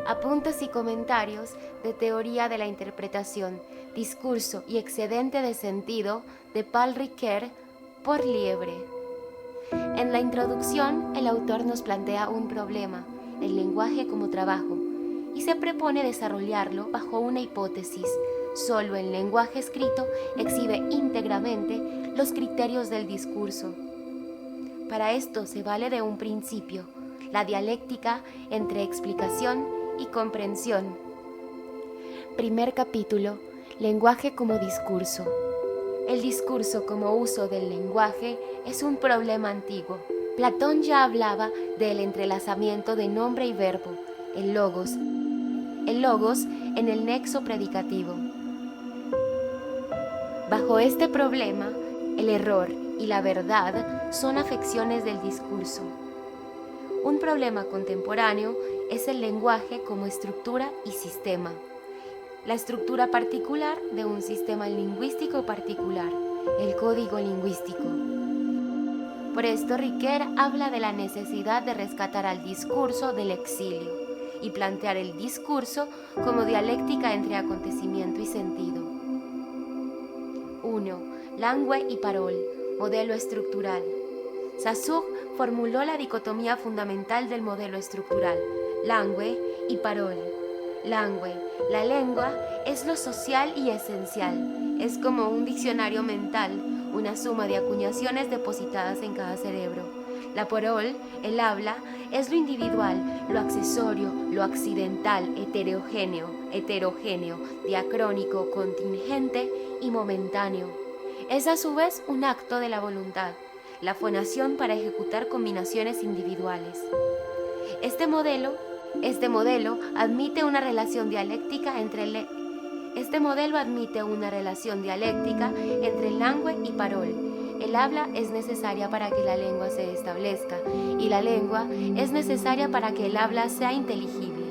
Apuntes y comentarios de Teoría de la Interpretación, Discurso y Excedente de Sentido de Paul Ricoeur por Liebre. En la introducción, el autor nos plantea un problema, el lenguaje como trabajo, y se propone desarrollarlo bajo una hipótesis. Solo el lenguaje escrito exhibe íntegramente los criterios del discurso. Para esto se vale de un principio, la dialéctica entre explicación y comprensión. Primer capítulo: lenguaje como discurso. El discurso como uso del lenguaje es un problema antiguo. Platón ya hablaba del entrelazamiento de nombre y verbo, el logos en el nexo predicativo. Bajo este problema, el error y la verdad son afecciones del discurso. Un problema contemporáneo es el lenguaje como estructura y sistema. La estructura particular de un sistema lingüístico particular, el código lingüístico. Por esto Ricoeur habla de la necesidad de rescatar al discurso del exilio y plantear el discurso como dialéctica entre acontecimiento y sentido. 1. Langue y parole, modelo estructural. Saussure formuló la dicotomía fundamental del modelo estructural, langue y parole. Langue, la lengua, es lo social y esencial. Es como un diccionario mental, una suma de acuñaciones depositadas en cada cerebro. La parole, el habla, es lo individual, lo accesorio, lo accidental, heterogéneo, diacrónico, contingente y momentáneo. Es a su vez un acto de la voluntad, la fonación para ejecutar combinaciones individuales. Este modelo admite una relación dialéctica entre langue y parole. El habla es necesaria para que la lengua se establezca y la lengua es necesaria para que el habla sea inteligible.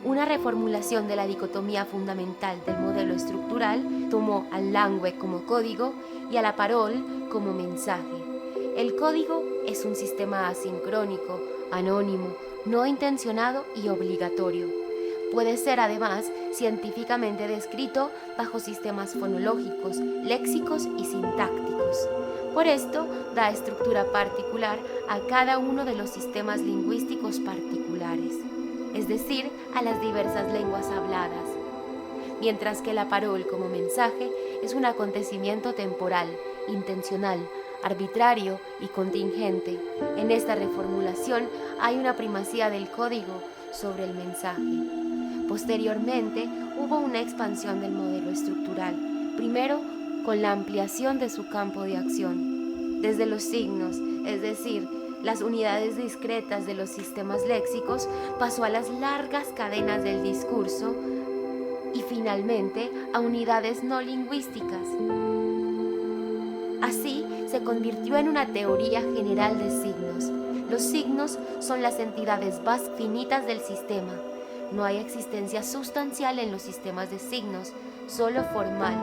Una reformulación de la dicotomía fundamental del modelo estructural tomó al langue como código y a la parole como mensaje. El código es un sistema asincrónico, anónimo, no intencionado y obligatorio. Puede ser además científicamente descrito bajo sistemas fonológicos, léxicos y sintácticos. Por esto, da estructura particular a cada uno de los sistemas lingüísticos particulares, es decir, a las diversas lenguas habladas. Mientras que la parole como mensaje es un acontecimiento temporal, intencional, arbitrario y contingente. En esta reformulación hay una primacía del código sobre el mensaje. Posteriormente, hubo una expansión del modelo estructural, primero con la ampliación de su campo de acción. Desde los signos, es decir, las unidades discretas de los sistemas léxicos, pasó a las largas cadenas del discurso y finalmente a unidades no lingüísticas. Así, se convirtió en una teoría general de signos. Los signos son las entidades más finitas del sistema. No hay existencia sustancial en los sistemas de signos, solo formal.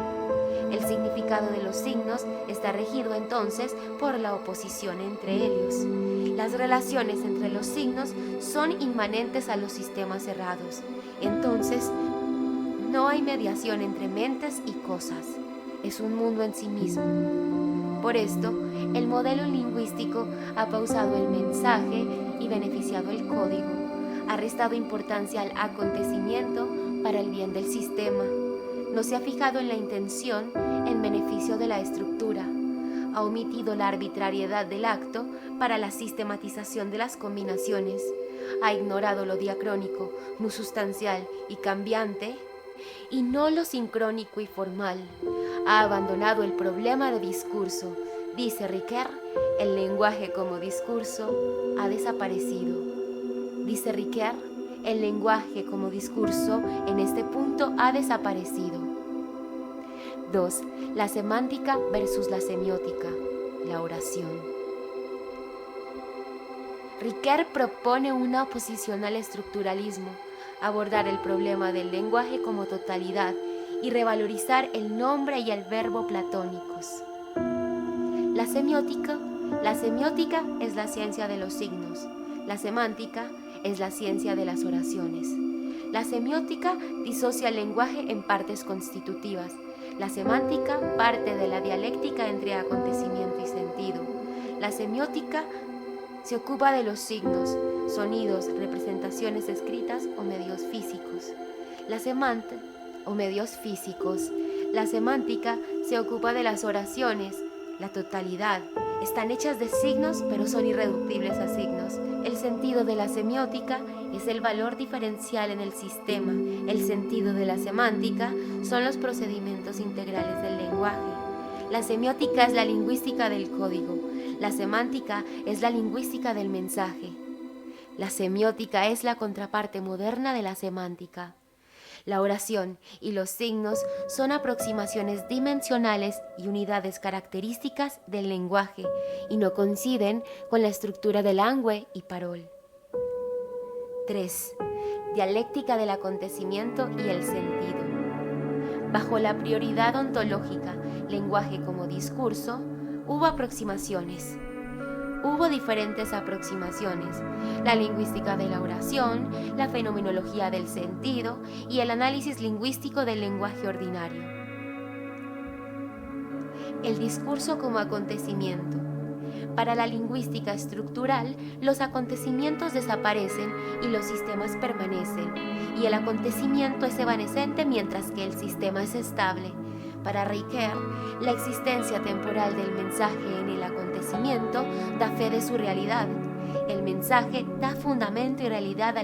El significado de los signos está regido entonces por la oposición entre ellos. Las relaciones entre los signos son inmanentes a los sistemas cerrados. Entonces, no hay mediación entre mentes y cosas. Es un mundo en sí mismo. Por esto, el modelo lingüístico ha pausado el mensaje y beneficiado el código. Ha restado importancia al acontecimiento para el bien del sistema. No se ha fijado en la intención en beneficio de la estructura. Ha omitido la arbitrariedad del acto para la sistematización de las combinaciones. Ha ignorado lo diacrónico, no sustancial y cambiante, y no lo sincrónico y formal. Ha abandonado el problema de discurso. Dice Ricoeur, el lenguaje como discurso ha desaparecido. Dice Ricoeur, el lenguaje como discurso en este punto ha desaparecido. 2. La semántica versus la semiótica, la oración. Ricoeur propone una oposición al estructuralismo, abordar el problema del lenguaje como totalidad y revalorizar el nombre y el verbo platónicos. La semiótica es la ciencia de los signos. La semántica es la ciencia de las oraciones. La semiótica disocia el lenguaje en partes constitutivas. La semántica parte de la dialéctica entre acontecimiento y sentido. La semiótica se ocupa de los signos, sonidos, representaciones escritas o medios físicos. La semántica se ocupa de las oraciones, la totalidad. Están hechas de signos, pero son irreductibles a signos. El sentido de la semiótica es el valor diferencial en el sistema. El sentido de la semántica son los procedimientos integrales del lenguaje. La semiótica es la lingüística del código. La semántica es la lingüística del mensaje. La semiótica es la contraparte moderna de la semántica. La oración y los signos son aproximaciones dimensionales y unidades características del lenguaje y no coinciden con la estructura de langue y parol. 3. Dialéctica del acontecimiento y el sentido. Bajo la prioridad ontológica, lenguaje como discurso, hubo aproximaciones. Hubo diferentes aproximaciones: la lingüística de la oración, la fenomenología del sentido y el análisis lingüístico del lenguaje ordinario. El discurso como acontecimiento. Para la lingüística estructural, los acontecimientos desaparecen y los sistemas permanecen, y el acontecimiento es evanescente mientras que el sistema es estable. Para Ricoeur, la existencia temporal del mensaje en el acontecimiento da fe de su realidad. El mensaje da fundamento y realidad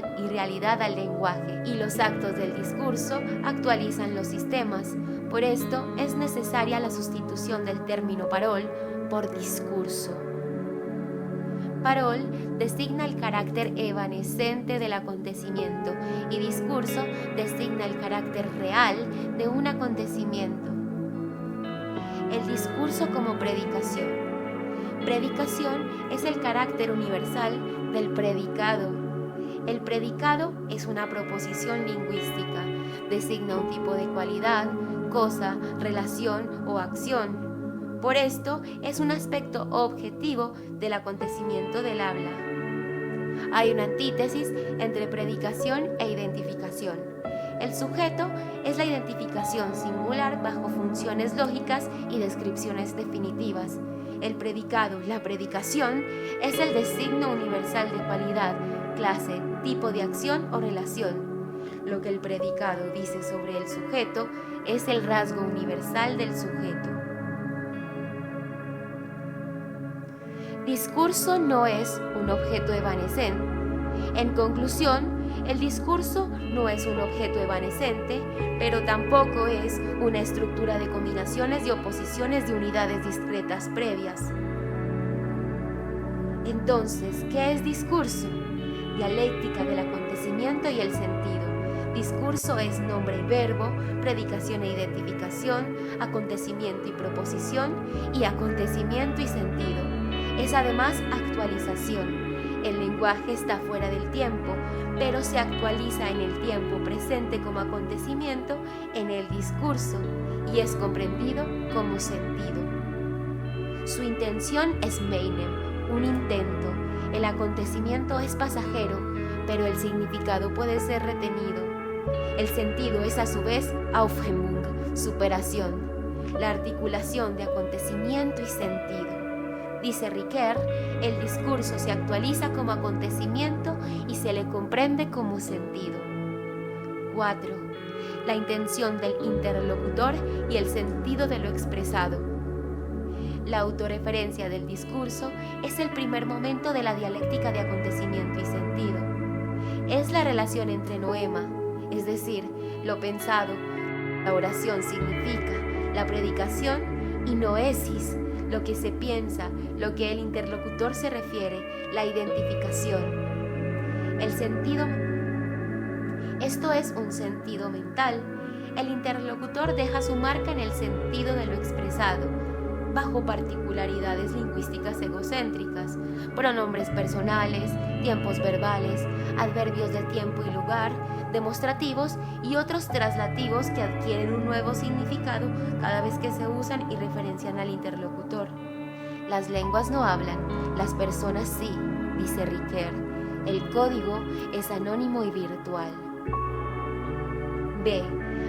al lenguaje, y los actos del discurso actualizan los sistemas. Por esto es necesaria la sustitución del término parol por discurso. Parol designa el carácter evanescente del acontecimiento y discurso designa el carácter real de un acontecimiento. El discurso como predicación. Predicación es el carácter universal del predicado. El predicado es una proposición lingüística, designa un tipo de cualidad, cosa, relación o acción. Por esto es un aspecto objetivo del acontecimiento del habla. Hay una antítesis entre predicación e identificación. El sujeto es la identificación singular bajo funciones lógicas y descripciones definitivas. El predicado, la predicación, es el designio universal de cualidad, clase, tipo de acción o relación. Lo que el predicado dice sobre el sujeto es el rasgo universal del sujeto. Discurso no es un objeto evanescente. En conclusión, el discurso no es un objeto evanescente, pero tampoco es una estructura de combinaciones y oposiciones de unidades discretas previas. Entonces, ¿qué es discurso? Dialéctica del acontecimiento y el sentido. Discurso es nombre y verbo, predicación e identificación, acontecimiento y proposición, y acontecimiento y sentido. Es además actualización. El lenguaje está fuera del tiempo, pero se actualiza en el tiempo presente como acontecimiento en el discurso y es comprendido como sentido. Su intención es Meinem, un intento. El acontecimiento es pasajero, pero el significado puede ser retenido. El sentido es a su vez Aufhebung, superación, la articulación de acontecimiento y sentido. Dice Ricoeur, el discurso se actualiza como acontecimiento y se le comprende como sentido. 4. La intención del interlocutor y el sentido de lo expresado. La autorreferencia del discurso es el primer momento de la dialéctica de acontecimiento y sentido. Es la relación entre noema, es decir, lo pensado. La oración significa la predicación y noesis, lo que se piensa, lo que el interlocutor se refiere, la identificación. El sentido, esto es un sentido mental. El interlocutor deja su marca en el sentido de lo expresado, bajo particularidades lingüísticas egocéntricas, pronombres personales, tiempos verbales, adverbios de tiempo y lugar, demostrativos y otros traslativos que adquieren un nuevo significado cada vez que se usan y referencian al interlocutor. Las lenguas no hablan, las personas sí, dice Ricoeur. El código es anónimo y virtual. B.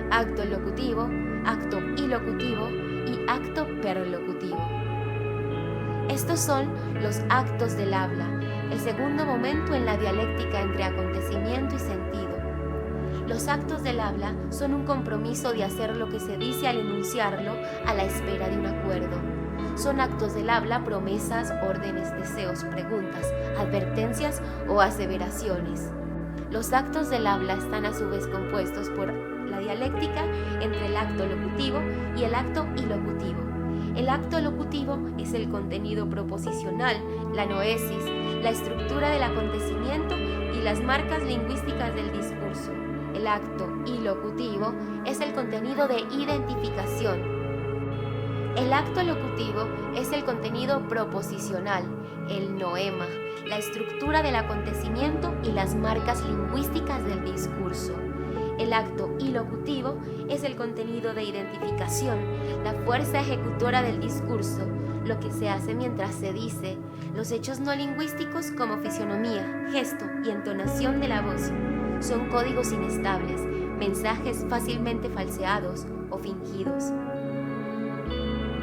Acto locutivo, acto ilocutivo y acto perlocutivo. Estos son los actos del habla, el segundo momento en la dialéctica entre acontecimiento y sentido. Los actos del habla son un compromiso de hacer lo que se dice al enunciarlo a la espera de un acuerdo. Son actos del habla promesas, órdenes, deseos, preguntas, advertencias o aseveraciones. Los actos del habla están a su vez compuestos por la dialéctica entre el acto locutivo y el acto ilocutivo. El acto locutivo es el contenido proposicional, la noesis, la estructura del acontecimiento y las marcas lingüísticas del discurso. El acto ilocutivo es el contenido de identificación. El acto locutivo es el contenido proposicional, el noema, la estructura del acontecimiento y las marcas lingüísticas del discurso. El acto ilocutivo es el contenido de identificación, la fuerza ejecutora del discurso, lo que se hace mientras se dice, los hechos no lingüísticos como fisionomía, gesto y entonación de la voz. Son códigos inestables, mensajes fácilmente falseados o fingidos.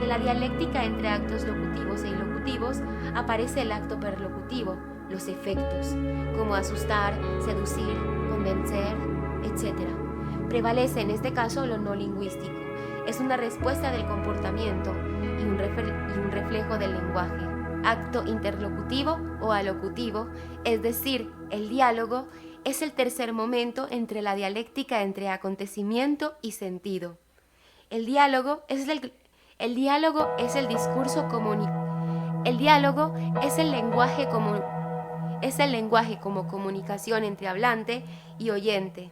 En la dialéctica entre actos locutivos e ilocutivos aparece el acto perlocutivo, los efectos, como asustar, seducir, convencer, etc. Prevalece en este caso lo no lingüístico. Es una respuesta del comportamiento y un reflejo del lenguaje. Acto interlocutivo o alocutivo, es decir, el diálogo, es el tercer momento entre la dialéctica entre acontecimiento y sentido. El diálogo es el discurso comunicativo. El diálogo es el lenguaje como comunicación entre hablante y oyente.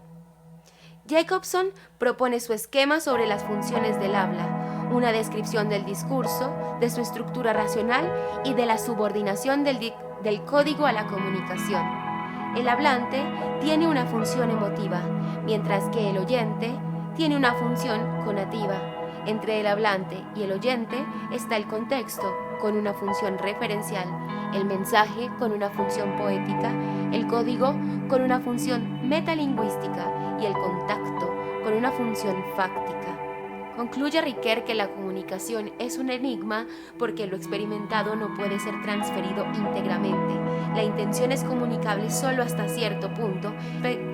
Jacobson propone su esquema sobre las funciones del habla, una descripción del discurso, de su estructura racional y de la subordinación del código a la comunicación. El hablante tiene una función emotiva, mientras que el oyente tiene una función conativa. Entre el hablante y el oyente está el contexto, con una función referencial, el mensaje con una función poética, el código con una función metalingüística y el contacto con una función fáctica. Concluye Riquer que la comunicación es un enigma porque lo experimentado no puede ser transferido íntegramente. La intención es comunicable solo hasta cierto punto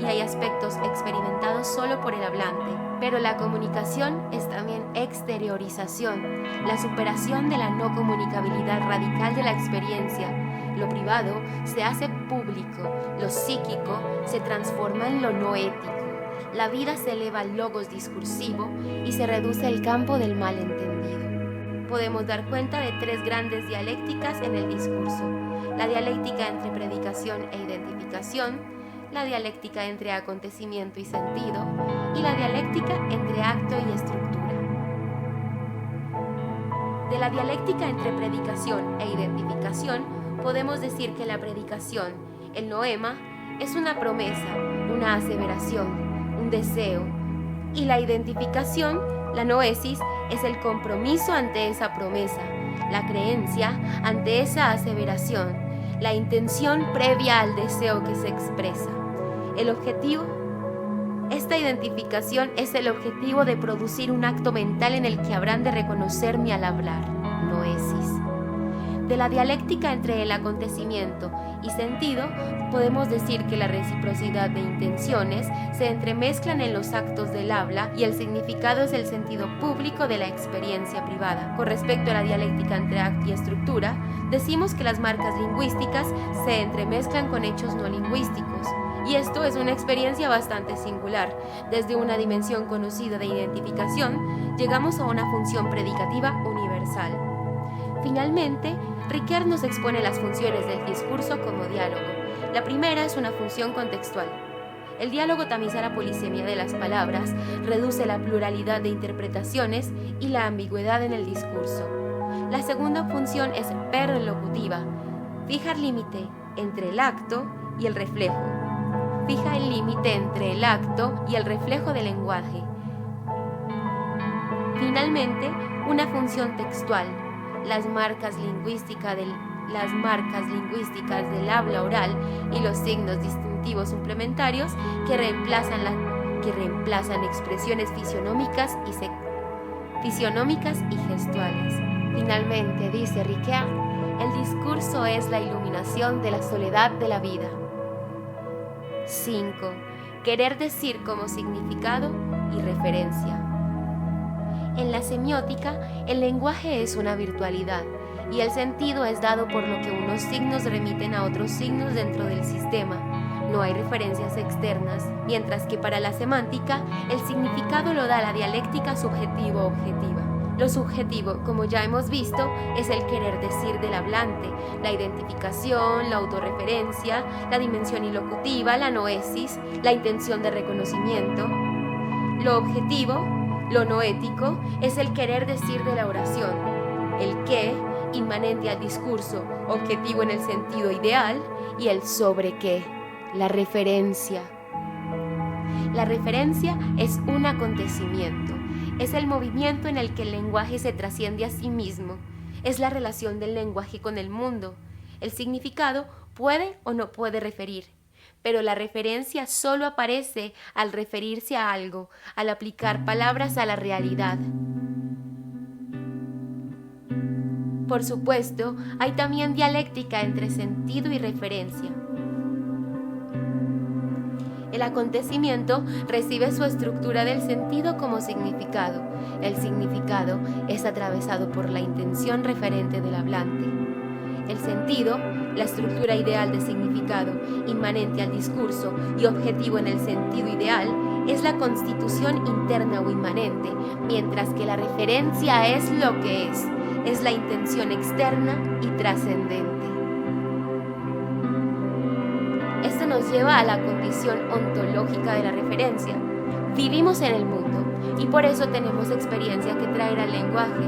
y hay aspectos experimentados solo por el hablante. Pero la comunicación es también exteriorización, la superación de la no comunicabilidad radical de la experiencia. Lo privado se hace público, lo psíquico se transforma en lo no ético. La vida se eleva al logos discursivo y se reduce el campo del malentendido. Podemos dar cuenta de tres grandes dialécticas en el discurso: la dialéctica entre predicación e identificación, la dialéctica entre acontecimiento y sentido y la dialéctica entre acto y estructura. De la dialéctica entre predicación e identificación podemos decir que la predicación, el noema, es una promesa, una aseveración, un deseo, y la identificación, la noesis, es el compromiso ante esa promesa, la creencia ante esa aseveración, la intención previa al deseo que se expresa. El objetivo, esta identificación es el objetivo de producir un acto mental en el que habrán de reconocerme al hablar, noesis. De la dialéctica entre el acontecimiento y sentido, podemos decir que la reciprocidad de intenciones se entremezclan en los actos del habla y el significado es el sentido público de la experiencia privada. Con respecto a la dialéctica entre acto y estructura, decimos que las marcas lingüísticas se entremezclan con hechos no lingüísticos. Y esto es una experiencia bastante singular. Desde una dimensión conocida de identificación, llegamos a una función predicativa universal. Finalmente, Riquer nos expone las funciones del discurso como diálogo. La primera es una función contextual. El diálogo tamiza la polisemia de las palabras, reduce la pluralidad de interpretaciones y la ambigüedad en el discurso. La segunda función es perlocutiva, fija el límite entre el acto y el reflejo. Fija el límite entre el acto y el reflejo del lenguaje. Finalmente, una función textual, las marcas lingüísticas las marcas lingüísticas del habla oral y los signos distintivos suplementarios que reemplazan expresiones fisionómicas y gestuales. Finalmente, dice Ricard, el discurso es la iluminación de la soledad de la vida. 5. Querer decir como significado y referencia. En la semiótica, el lenguaje es una virtualidad y el sentido es dado por lo que unos signos remiten a otros signos dentro del sistema. No hay referencias externas, mientras que para la semántica, el significado lo da la dialéctica subjetivo-objetiva. Lo subjetivo, como ya hemos visto, es el querer decir del hablante, la identificación, la autorreferencia, la dimensión ilocutiva, la noesis, la intención de reconocimiento. Lo objetivo, lo noético, es el querer decir de la oración, el qué, inmanente al discurso, objetivo en el sentido ideal, y el sobre qué, la referencia. La referencia es un acontecimiento. Es el movimiento en el que el lenguaje se trasciende a sí mismo. Es la relación del lenguaje con el mundo. El significado puede o no puede referir, pero la referencia solo aparece al referirse a algo, al aplicar palabras a la realidad. Por supuesto, hay también dialéctica entre sentido y referencia. El acontecimiento recibe su estructura del sentido como significado. El significado es atravesado por la intención referente del hablante. El sentido, la estructura ideal de significado, inmanente al discurso y objetivo en el sentido ideal, es la constitución interna o inmanente, mientras que la referencia es lo que es la intención externa y trascendente. Esto nos lleva a la condición ontológica de la referencia. Vivimos en el mundo y por eso tenemos experiencia que traer al lenguaje.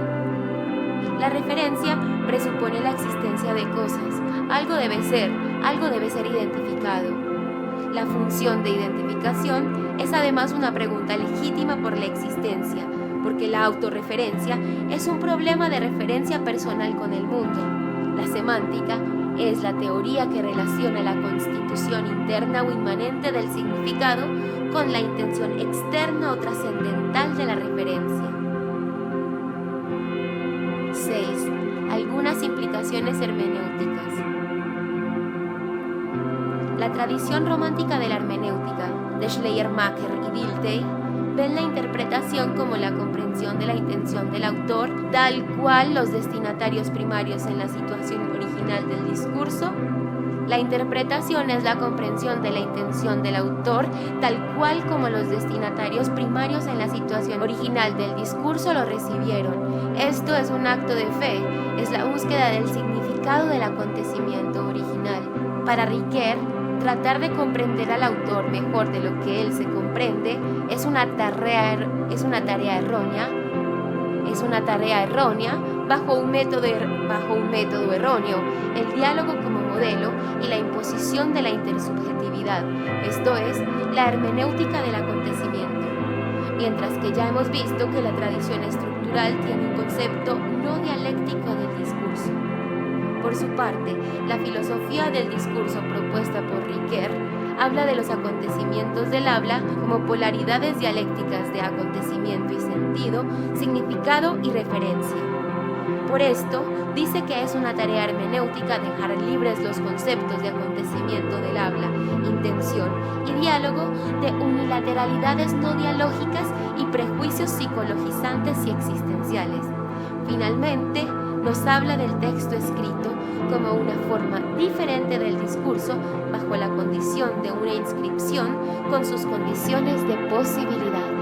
La referencia presupone la existencia de cosas. Algo debe ser identificado. La función de identificación es además una pregunta legítima por la existencia, porque la autorreferencia es un problema de referencia personal con el mundo. La semántica es la teoría que relaciona la constitución interna o inmanente del significado con la intención externa o trascendental de la referencia. 6. Algunas implicaciones hermenéuticas. La tradición romántica de la hermenéutica de Schleiermacher y Dilthey ven la interpretación como la comprensión de la intención del autor, tal cual los destinatarios primarios en la situación original del discurso. La interpretación es la comprensión de la intención del autor, tal cual como los destinatarios primarios en la situación original del discurso lo recibieron. Esto es un acto de fe, es la búsqueda del significado del acontecimiento original. Para Ricoeur, tratar de comprender al autor mejor de lo que él se comprende es una tarea errónea bajo un método erróneo, el diálogo como modelo y la imposición de la intersubjetividad, esto es, la hermenéutica del acontecimiento. Mientras que ya hemos visto que la tradición estructural tiene un concepto no dialéctico del discurso. Por su parte, la filosofía del discurso propuesta por Ricoeur habla de los acontecimientos del habla como polaridades dialécticas de acontecimiento y sentido, significado y referencia. Por esto, dice que es una tarea hermenéutica dejar libres los conceptos de acontecimiento del habla, intención y diálogo de unilateralidades no dialógicas y prejuicios psicologizantes y existenciales. Finalmente, nos habla del texto escrito como una forma diferente del discurso bajo la condición de una inscripción con sus condiciones de posibilidad.